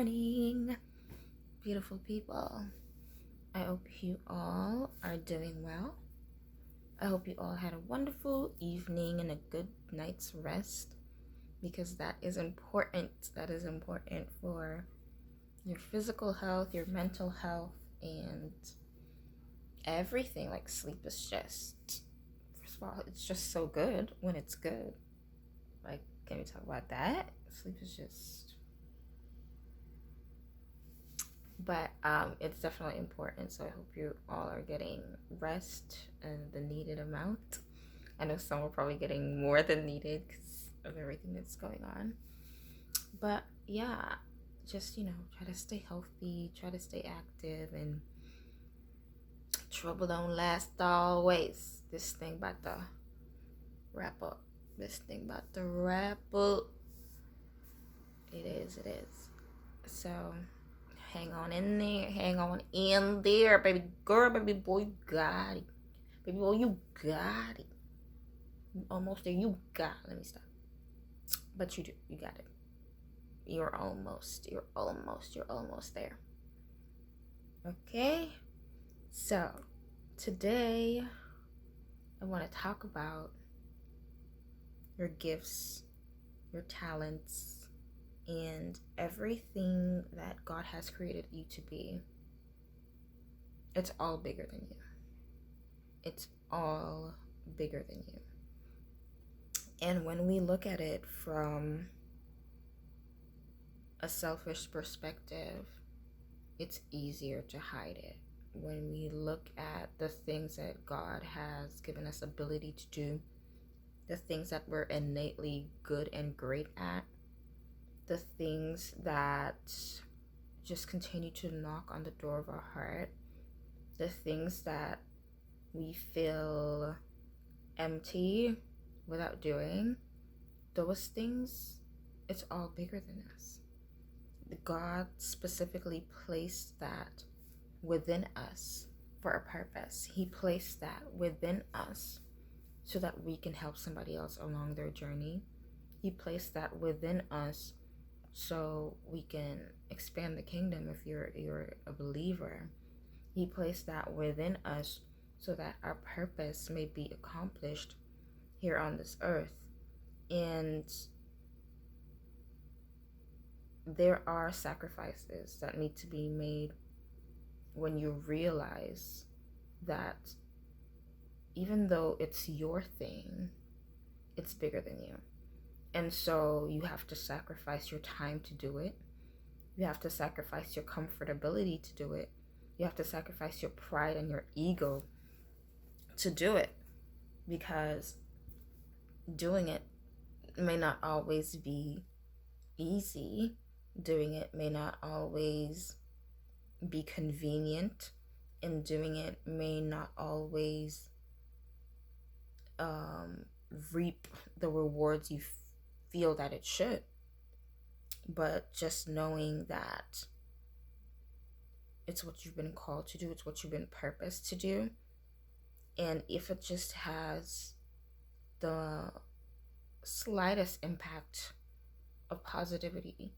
morning, beautiful people. I hope you all are doing well. I hope you all had a wonderful evening and a good night's rest, because that is important. That is important for your physical health, your mental health, and everything. Like, sleep is just, first of all, it's just so good when it's good. Like, can we talk about that? Sleep is just, but it's definitely important. So I hope you all are getting rest and the needed amount. I know some are probably getting more than needed because of everything that's going on. But yeah, just, try to stay healthy, try to stay active, and trouble don't last always. This thing about to wrap up. It is. So hang on in there, baby girl, baby boy, you got it. Baby boy, you got it. Almost there, you got it. Let me stop. But you do, you got it. You're almost there. Okay? So, today, I want to talk about your gifts, your talents, and everything that God has created you to be. It's all bigger than you. It's all bigger than you. And when we look at it from a selfish perspective, it's easier to hide it. When we look at the things that God has given us ability to do, the things that we're innately good and great at, the things that just continue to knock on the door of our heart, the things that we feel empty without doing, those things, it's all bigger than us. God specifically placed that within us for a purpose. He placed that within us so that we can help somebody else along their journey. He placed that within us so we can expand the kingdom if you're a believer. He placed that within us so that our purpose may be accomplished here on this earth. And there are sacrifices that need to be made when you realize that even though it's your thing, it's bigger than you. And so you have to sacrifice your time to do it. You have to sacrifice your comfortability to do it. You have to sacrifice your pride and your ego to do it, because doing it may not always be easy. Doing it may not always be convenient, and doing it may not always reap the rewards you feel that it should. But just knowing that it's what you've been called to do, it's what you've been purposed to do, and if it just has the slightest impact of positivity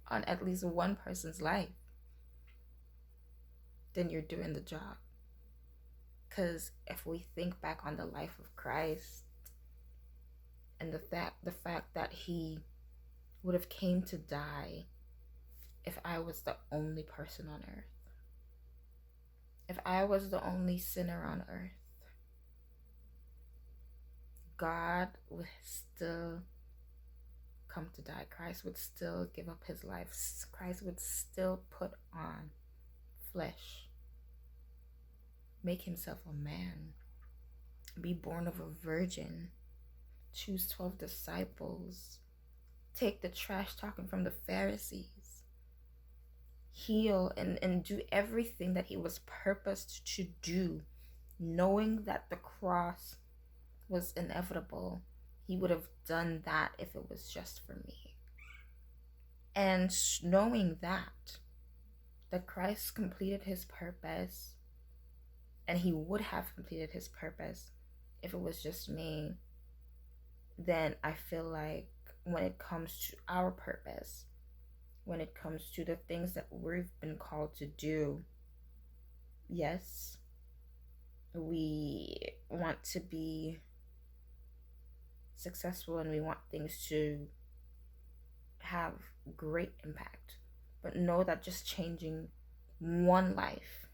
on at least one person's life, then you're doing the job. Because if we think back on the life of Christ and the fact that he would have came to die if I was the only person on earth, if I was the only sinner on earth, God would still come to die. Christ would still give up his life. Christ would still put on flesh, make himself a man, be born of a virgin, choose 12 disciples, take the trash talking from the Pharisees, heal and do everything that he was purposed to do, knowing that the cross was inevitable. He would have done that if it was just for me. And knowing that Christ completed his purpose, and he would have completed his purpose if it was just me, then I feel like when it comes to our purpose, when it comes to the things that we've been called to do, yes, we want to be successful and we want things to have great impact. But know that just changing one life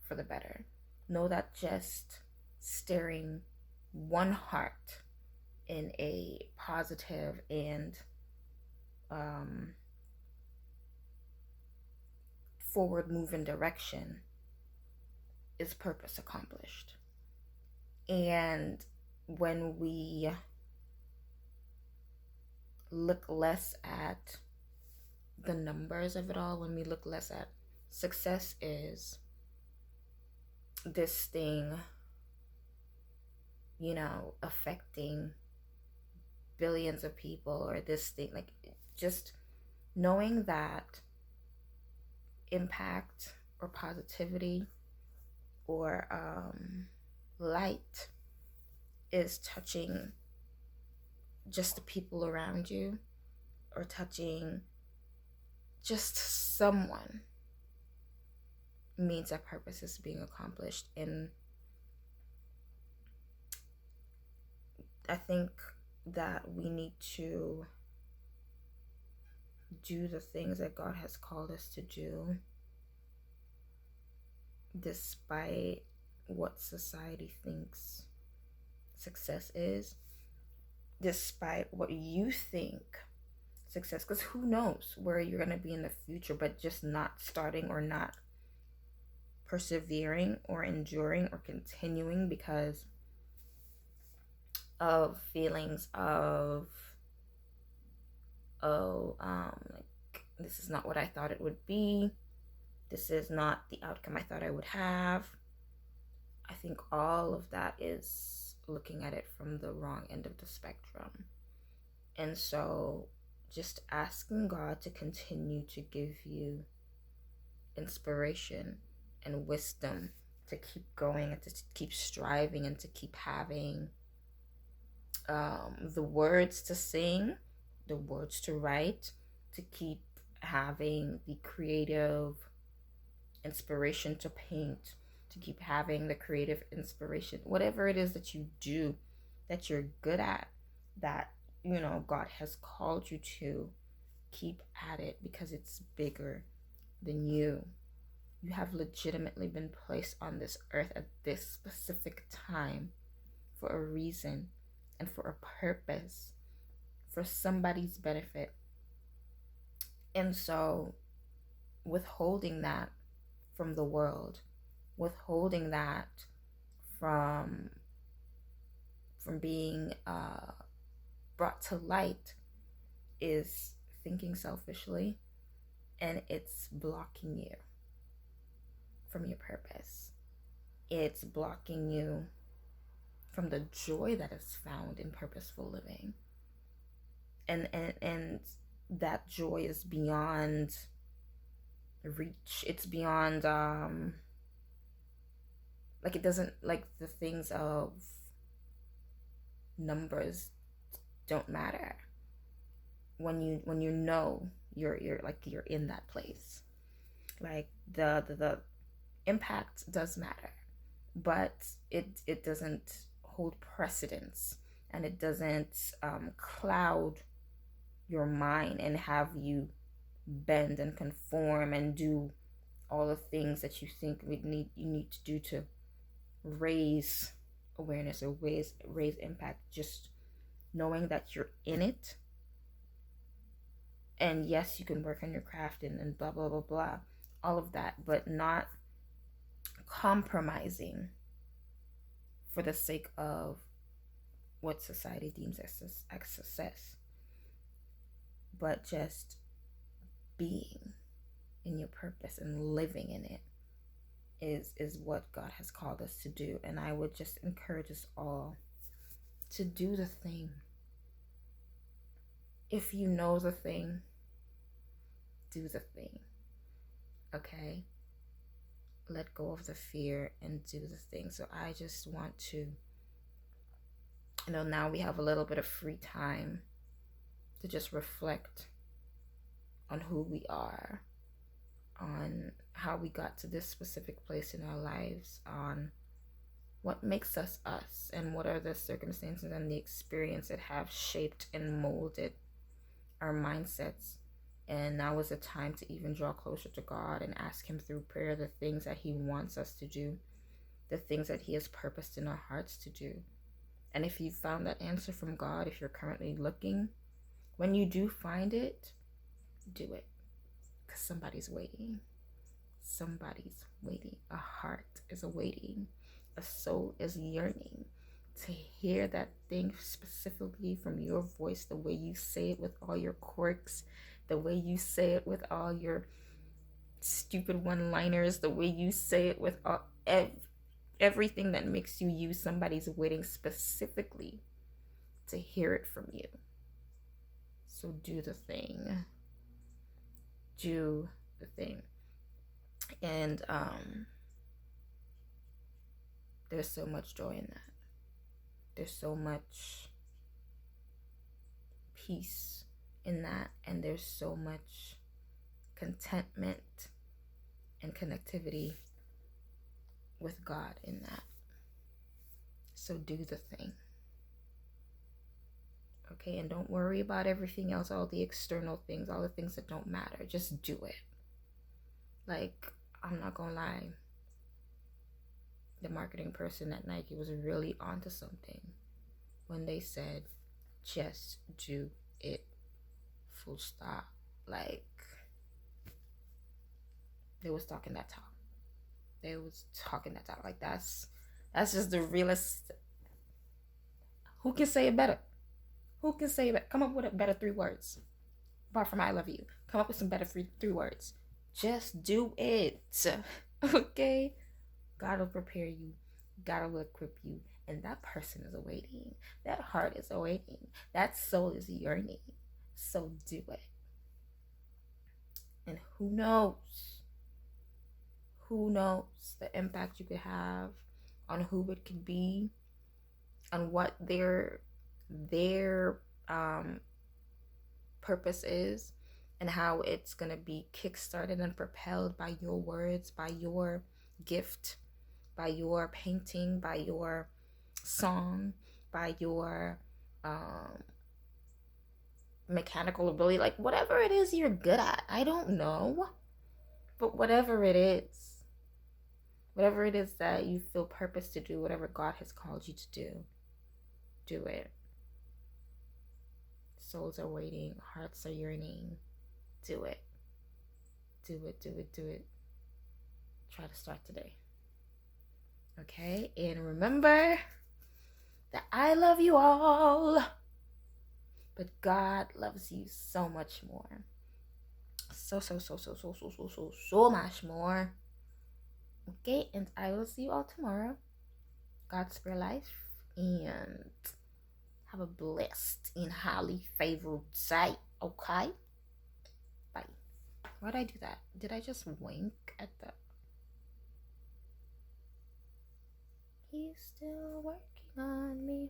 for the better, know that just stirring one heart in a positive and forward moving direction is purpose accomplished. And when we look less at the numbers of it all, when we look less at success is this thing, affecting billions of people, or this thing, like, just knowing that impact or positivity or light is touching just the people around you, or touching just someone, means that purpose is being accomplished. And I think that we need to do the things that God has called us to do, despite what society thinks success is, despite what you think success, because who knows where you're going to be in the future, but just not starting or not persevering or enduring or continuing because of feelings of, like, this is not what I thought it would be, this is not the outcome I thought I would have. I think all of that is looking at it from the wrong end of the spectrum. And so just asking God to continue to give you inspiration and wisdom to keep going and to keep striving and to keep having the words to sing, the words to write, to keep having the creative inspiration to paint, to keep having the creative inspiration, whatever it is that you do that you're good at, that God has called you to, keep at it, because it's bigger than you. You have legitimately been placed on this earth at this specific time for a reason and for a purpose, for somebody's benefit. And so withholding that from the world, withholding that from being brought to light, is thinking selfishly, and it's blocking you from your purpose. It's blocking you from the joy that is found in purposeful living. And that joy is beyond reach. It's beyond like, it doesn't, like, the things of numbers don't matter when you know you're in that place. Like, the impact does matter, but it doesn't hold precedence, and it doesn't cloud your mind and have you bend and conform and do all the things that you think you need to do to raise awareness or raise impact. Just knowing that you're in it, and yes, you can work on your craft and blah blah blah blah, all of that, but not compromising for the sake of what society deems as success, but just being in your purpose and living in it is what God has called us to do. And I would just encourage us all to do the thing. If you know the thing, do the thing. Okay? Let go of the fear and do the thing. So I just want to, now we have a little bit of free time to just reflect on who we are, on how we got to this specific place in our lives, on what makes us us, and what are the circumstances and the experience that have shaped and molded our mindsets. And now is the time to even draw closer to God and ask Him through prayer the things that He wants us to do, the things that He has purposed in our hearts to do. And if you found that answer from God, if you're currently looking, when you do find it, do it. Because somebody's waiting. Somebody's waiting. A heart is awaiting. A soul is yearning to hear that thing specifically from your voice, the way you say it with all your quirks, the way you say it with all your stupid one-liners, the way you say it with all everything that makes you you. Somebody's waiting specifically to hear it from you. So do the thing. Do the thing. And there's so much joy in that. There's so much peace in that. And there's so much contentment and connectivity with God in that. So do the thing. Okay, and don't worry about everything else, all the external things, all the things that don't matter. Just do it. Like, I'm not gonna lie, the marketing person at Nike was really onto something when they said, just do it, full stop. Like, they was talking that talk. They was talking that talk. Like, that's just the realest. Who can say it better? Who can say it? Come up with a better 3 words. Apart from I love you. Come up with some better 3 words. Just do it. Okay? God will prepare you. God will equip you. And that person is awaiting. That heart is awaiting. That soul is yearning. So do it. And who knows? Who knows the impact you could have on who it could be, on what their purpose is, and how it's going to be kickstarted and propelled by your words, by your gift, by your painting, by your song, by your mechanical ability, like whatever it is you're good at. I don't know. But whatever it is that you feel purpose to do, whatever God has called you to do it. Souls are waiting, hearts are yearning. Do it. Do it, do it, do it. Try to start today. Okay? And remember that I love you all, but God loves you so much more. So much more. Okay? And I will see you all tomorrow. God's spare life. And have a blessed and highly favored day. Okay? Bye. Why'd I do that? Did I just wink at the... He's still working on me.